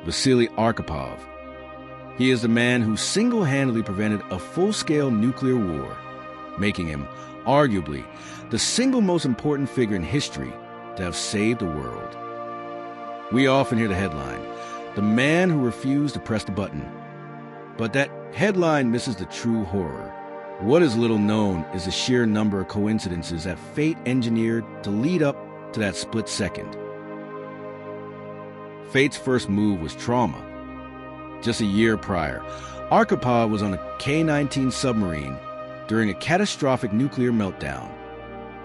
Vasili Arkhipov. He is the man who single-handedly prevented a full-scale nuclear war, making him, arguably, the single most important figure in history to have saved the world. We often hear the headline, "The man who refused to press the button." But that headline misses the true horror. What is little known is the sheer number of coincidences that fate engineered to lead up to that split second. Fate's first move was trauma. Just a year prior, Arkhipov was on a K-19 submarine during a catastrophic nuclear meltdown.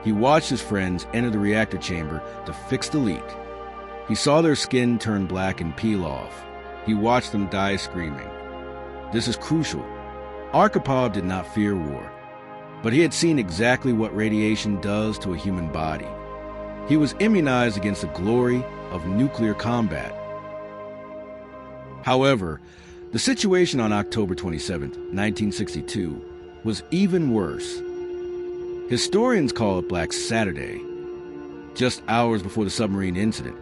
He watched his friends enter the reactor chamber to fix the leak. He saw their skin turn black and peel off. He watched them die screaming. This is crucial. Arkhipov did not fear war, but he had seen exactly what radiation does to a human body. He was immunized against the glory of nuclear combat. However, the situation on October 27, 1962, was even worse. Historians call it Black Saturday. Just hours before the submarine incident,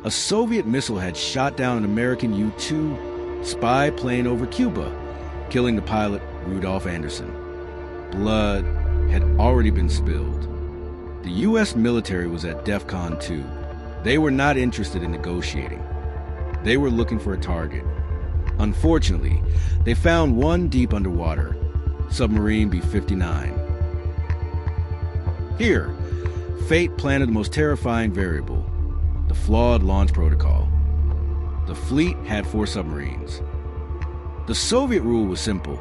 a Soviet missile had shot down an American U-2 spy plane over Cuba, killing the pilot Rudolph Anderson. Blood had already been spilled. The U.S. military was at DEFCON 2. They were not interested in negotiating. They were looking for a target. Unfortunately, they found one deep underwater, Submarine B-59. Here, fate planted the most terrifying variable, the flawed launch protocol. The fleet had 4 submarines. The Soviet rule was simple.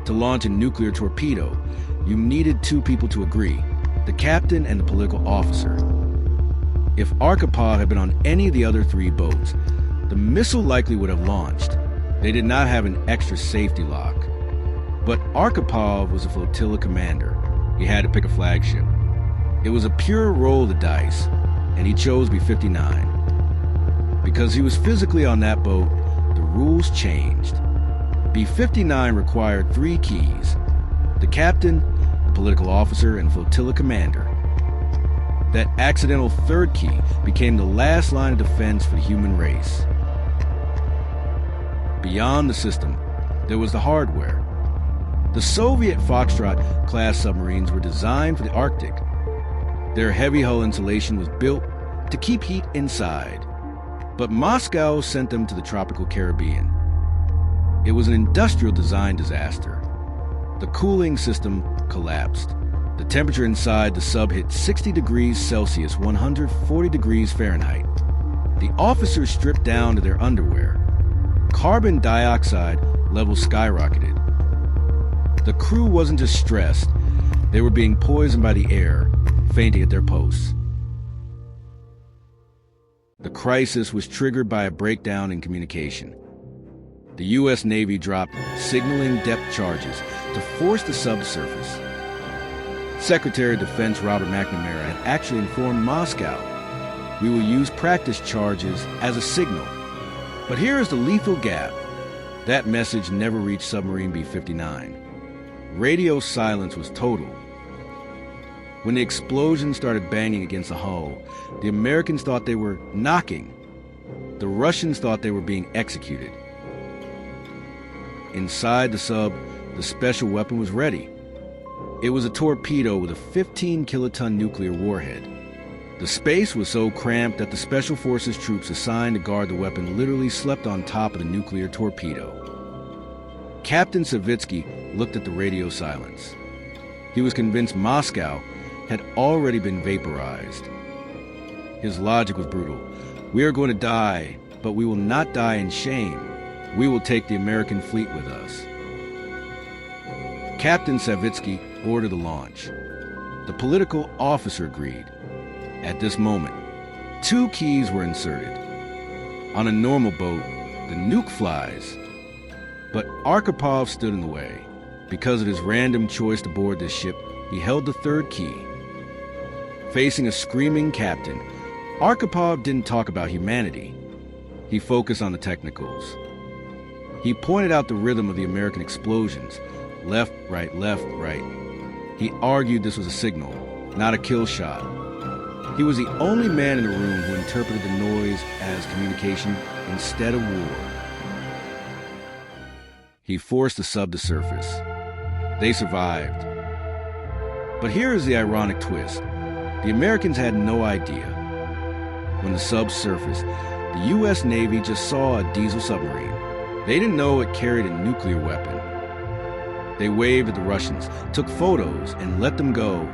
To launch a nuclear torpedo, you needed 2 people to agree, the captain and the political officer. If Arkhipov had been on any of the other 3 boats, the missile likely would have launched. They did not have an extra safety lock. But Arkhipov was a flotilla commander. He had to pick a flagship. It was a pure roll of the dice, and he chose B-59. Because he was physically on that boat, the rules changed. B-59 required 3 keys: the captain, the political officer, and flotilla commander. That accidental 3rd key became the last line of defense for the human race. Beyond the system, there was the hardware. The Soviet Foxtrot-class submarines were designed for the Arctic. Their heavy hull insulation was built to keep heat inside. But Moscow sent them to the tropical Caribbean. It was an industrial design disaster. The cooling system collapsed. The temperature inside the sub hit 60 degrees Celsius, 140 degrees Fahrenheit. The officers stripped down to their underwear. Carbon dioxide levels skyrocketed. The crew wasn't just stressed, they were being poisoned by the air, fainting at their posts. The crisis was triggered by a breakdown in communication. The U.S. Navy dropped signaling depth charges to force the subsurface. Secretary of Defense Robert McNamara had actually informed Moscow, "We will use practice charges as a signal." But here is the lethal gap. That message never reached Submarine B-59. Radio silence was total. When the explosion started banging against the hull, the Americans thought they were knocking. The Russians thought they were being executed. Inside the sub, the special weapon was ready. It was a torpedo with a 15-kiloton nuclear warhead. The space was so cramped that the Special Forces troops assigned to guard the weapon literally slept on top of the nuclear torpedo. Captain Savitsky looked at the radio silence. He was convinced Moscow had already been vaporized. His logic was brutal. "We are going to die, but we will not die in shame. We will take the American fleet with us." Captain Savitsky ordered the launch. The political officer agreed. At this moment, 2 keys were inserted. On a normal boat, the nuke flies. But Arkhipov stood in the way. Because of his random choice to board this ship, he held the 3rd key. Facing a screaming captain, Arkhipov didn't talk about humanity. He focused on the technicals. He pointed out the rhythm of the American explosions. Left, right, left, right. He argued this was a signal, not a kill shot. He was the only man in the room who interpreted the noise as communication instead of war. He forced the sub to surface. They survived. But here is the ironic twist. The Americans had no idea. When the sub surfaced, the U.S. Navy just saw a diesel submarine. They didn't know it carried a nuclear weapon. They waved at the Russians, took photos, and let them go.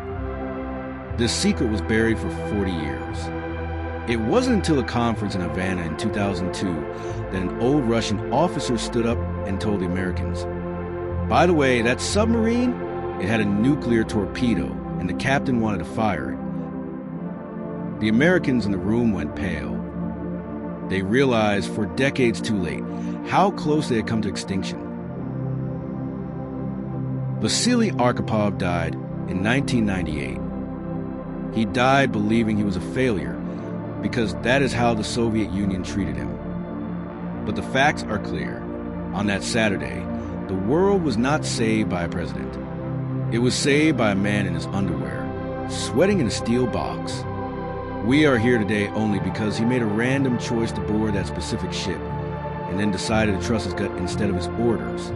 This secret was buried for 40 years. It wasn't until a conference in Havana in 2002 that an old Russian officer stood up and told the Americans, "By the way, that submarine, it had a nuclear torpedo, and the captain wanted to fire it." The Americans in the room went pale. They realized, for decades too late, how close they had come to extinction. Vasili Arkhipov died in 1998. He died believing he was a failure, because that is how the Soviet Union treated him. But the facts are clear. On that Saturday, the world was not saved by a president. It was saved by a man in his underwear, sweating in a steel box. We are here today only because he made a random choice to board that specific ship, and then decided to trust his gut instead of his orders.